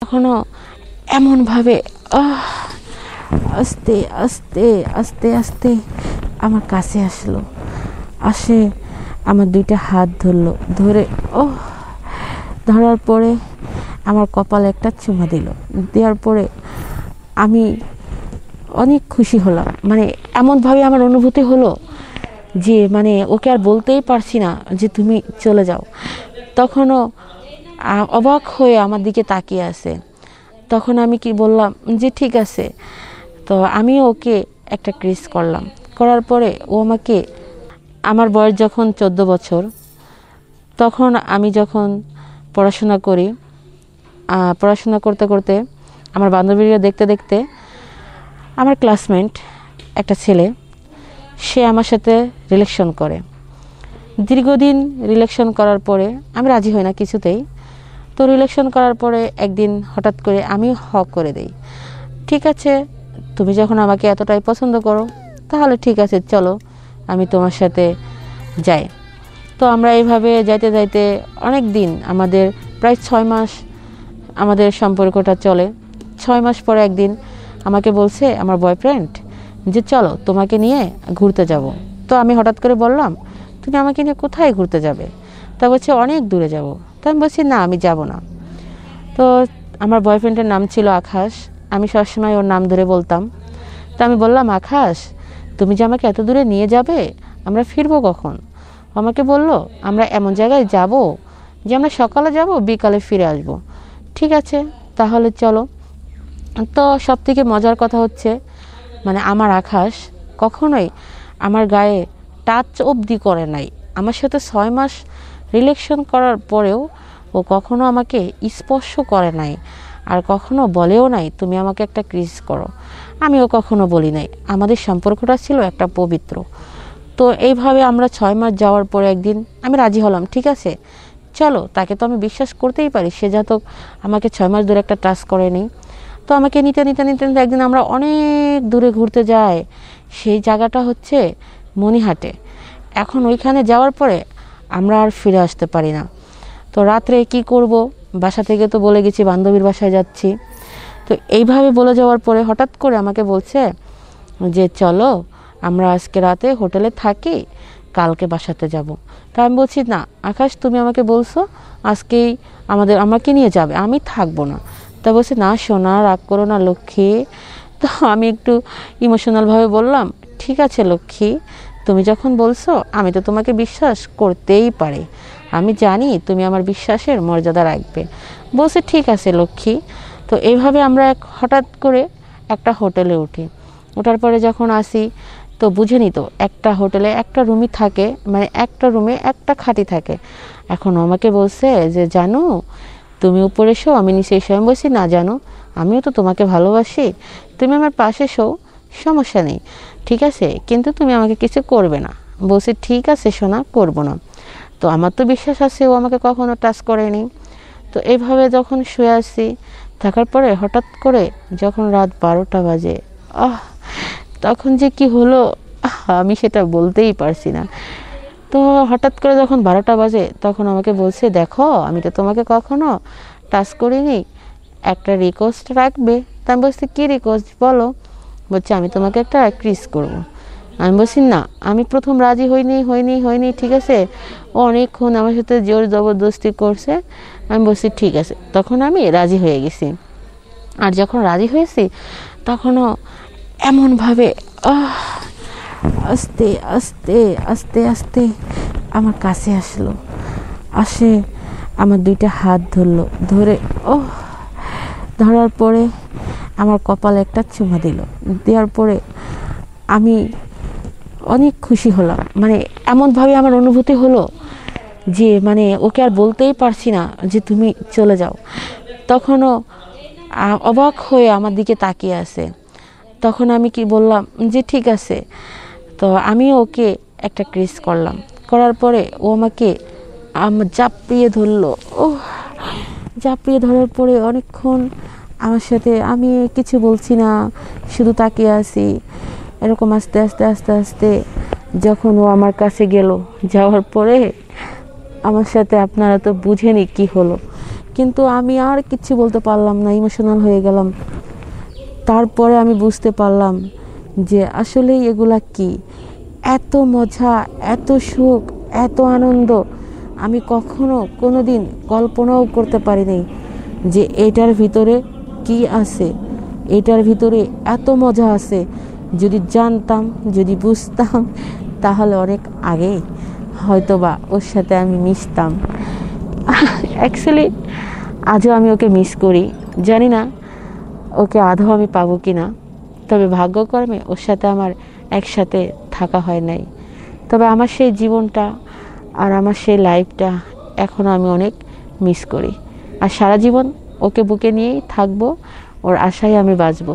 তখনও এমনভাবে আস্তে আস্তে আস্তে আস্তে আমার কাছে আসলো, আসে আমার দুইটা হাত ধরলো, ধরে ধরার পরে আমার কপালে একটা চুমা দিল। দেওয়ার পরে আমি অনেক খুশি হলাম। মানে এমনভাবে আমার অনুভূতি হলো যে মানে ওকে আর বলতেই পারছি না যে তুমি চলে যাও। তখনও অবাক হয়ে আমার দিকে তাকিয়ে আছে। তখন আমি কি বললাম যে ঠিক আছে। তো আমি ওকে একটা কিস করলাম, করার পরে ও আমাকে, আমার বয়স যখন 14 বছর, তখন আমি যখন পড়াশোনা করি, পড়াশোনা করতে করতে আমার বান্ধবীরা দেখতে দেখতে আমার ক্লাসমেট একটা ছেলে, সে আমার সাথে রিলেশন করে। দীর্ঘদিন রিলেশন করার পরে আমি রাজি হই না কিছুতেই। তো রিলেশন করার পরে একদিন হঠাৎ করে আমি করে দেই, ঠিক আছে তুমি যখন আমাকে এতটাই পছন্দ করো তাহলে ঠিক আছে চলো আমি তোমার সাথে যাই। তো আমরা এইভাবে যাইতে যাইতে অনেক দিন, আমাদের প্রায় 6 মাস আমাদের সম্পর্কটা চলে। 6 মাস পরে একদিন আমাকে বলছে আমার বয়ফ্রেন্ড যে চলো তোমাকে নিয়ে ঘুরতে যাব। তো আমি হঠাৎ করে বললাম তুমি আমাকে নিয়ে কোথায় ঘুরতে যাবে? তা বলছে অনেক দূরে যাব। তো আমি বলছি না আমি যাব না। তো আমার বয়ফ্রেন্ডের নাম ছিল আকাশ, আমি সবসময় ওর নাম ধরে বলতাম। তো আমি বললাম আকাশ তুমি যে আমাকে এত দূরে নিয়ে যাবে, আমরা ফিরবো কখন? আমাকে বলল আমরা এমন জায়গায় যাব যে আমরা সকালে যাব বিকালে ফিরে আসব। ঠিক আছে তাহলে চলো। তো সব থেকে মজার কথা হচ্ছে মানে আমার আকাশ কখনোই আমার গায়ে টাচ অবধি করে নাই। আমার সাথে 6 মাস রিলেশন করার পরেও ও কখনো আমাকে স্পর্শ করে নাই, আর কখনো বলেও নাই তুমি আমাকে একটা কিস করো। আমিও কখনো বলি নাই। আমাদের সম্পর্কটা ছিল একটা পবিত্র। তো এইভাবে আমরা 6 মাস যাওয়ার পরে একদিন আমি রাজি হলাম, ঠিক আছে চলো। তাকে তো আমি বিশ্বাস করতেই পারি, সে যত আমাকে 6 মাস ধরে একটা টাচ করেনি। তো আমাকে নিতে নিতে নিতে নিতে একদিন আমরা অনেক দূরে ঘুরতে যাই। সেই জায়গাটা হচ্ছে মনিহাটে। এখন ওইখানে যাওয়ার পরে আমরা আর ফিরে আসতে পারি না। তো রাত্রে কি করব, বাসা থেকে তো বলে গেছি বান্ধবীর বাসায় যাচ্ছি। তো এইভাবে বলে যাওয়ার পরে হঠাৎ করে আমাকে বলছে যে চলো আমরা আজকে রাতে হোটেলে থাকি, কালকে বাসাতে যাব। তা আমি বলছি না আকাশ তুমি আমাকে বলছো আজকেই আমাকে নিয়ে যাবে, আমি থাকবো না। তা বলছে না সোনা রাগ করো না লক্ষ্মী। তো আমি একটু ইমোশনালভাবে বললাম ঠিক আছে লক্ষ্মী, তুমি যখন বলছো আমি তো তোমাকে বিশ্বাস করতেই পারি, আমি জানি তুমি আমার বিশ্বাসের মর্যাদা রাখবে। বলছে ঠিক আছে লক্ষ্মী। তো এইভাবে আমরা হঠাৎ করে একটা হোটেলে উঠি। ওঠার পরে যখন আসি তো বুঝে নিত একটা হোটেলে একটা রুমই থাকে, মানে একটা রুমে একটা খাটই থাকে। এখন আমাকে বলছে যে জানো তুমি উপরে শো আমি নিচে এসো। আমি বলছি না জানো আমিও তো তোমাকে ভালোবাসি, তুমি আমার পাশে শো সমস্যা নেই, ঠিক আছে কিন্তু তুমি আমাকে কিছু করবে না। বলছে ঠিক আছে সোনা করবো না। তো আমার তো বিশ্বাস আছে ও আমাকে কখনো টাচ করেনি। তো এইভাবে যখন শুয়ে আসি থাকার পরে হঠাৎ করে যখন রাত 12টা বাজে, তখন যে কি হলো আমি সেটা বলতেই পারছি না। তো হঠাৎ করে যখন 12টা বাজে তখন আমাকে বলছে দেখো আমি তো তোমাকে কখনো টাচ করিনি, একটা রিকোয়েস্ট রাখবে? তা আমি বলছি কী রিকোয়েস্ট বলো? বলছে আমি তোমাকে একটা কিস করব। আমি বলছি না আমি প্রথম রাজি হইনি ঠিক আছে। ও অনেকক্ষণ আমার সাথে জোর জবরদস্তি করছে। আমি বলছি ঠিক আছে, তখন আমি রাজি হয়ে গেছি। আর যখন রাজি হয়েছি তখনও এমনভাবে আস্তে আস্তে আস্তে আস্তে আমার কাছে আসলো, আসে আমার দুইটা হাত ধরলো, ধরে ধরার পরে আমার কপালে একটা চুমা দিল। দেওয়ার পরে আমি অনেক খুশি হলাম। মানে এমনভাবে আমার অনুভূতি হলো যে মানে ওকে আর বলতেই পারছি না যে তুমি চলে যাও। তখনও অবাক হয়ে আমার দিকে তাকিয়ে আছে। তখন আমি কি বললাম যে ঠিক আছে। তো আমি ওকে একটা কিস করলাম, করার পরে ও আমাকে জাপিয়ে ধরলো। জাপিয়ে ধরার পরে অনেকক্ষণ আমার সাথে, আমি কিছু বলছি না শুধু তাকিয়ে আছি। এরকম আস্তে আস্তে আস্তে আস্তে যখন ও আমার কাছে গেল, যাওয়ার পরে আমার সাথে আপনারা তো বুঝেনি কি হলো। কিন্তু আমি আর কিছু বলতে পারলাম না, ইমোশনাল হয়ে গেলাম। তারপরে আমি বুঝতে পারলাম যে আসলেই এগুলা কি, এত মজা, এত সুখ, এত আনন্দ আমি কখনো কোনো দিন কল্পনাও করতে পারিনি যে এটার ভিতরে কি আছে, এটার ভিতরে এত মজা আছে। যদি জানতাম, যদি বুঝতাম, তাহলে অনেক আগে হয়তোবা ওর সাথে আমি মিশতাম। অ্যাকচুয়ালি আজও আমি ওকে মিস করি, জানি না ওকে আদৌ আমি পাবো কি না। তবে ভাগ্যক্রমে ওর সাথে আমার একসাথে থাকা হয় নাই। তবে আমার সেই জীবনটা আর আমার সেই লাইফটা এখনও আমি অনেক মিস করি। আর সারা জীবন ওকে বুকে নিয়েই থাকবো, ওর আশায় আমি বাঁচবো।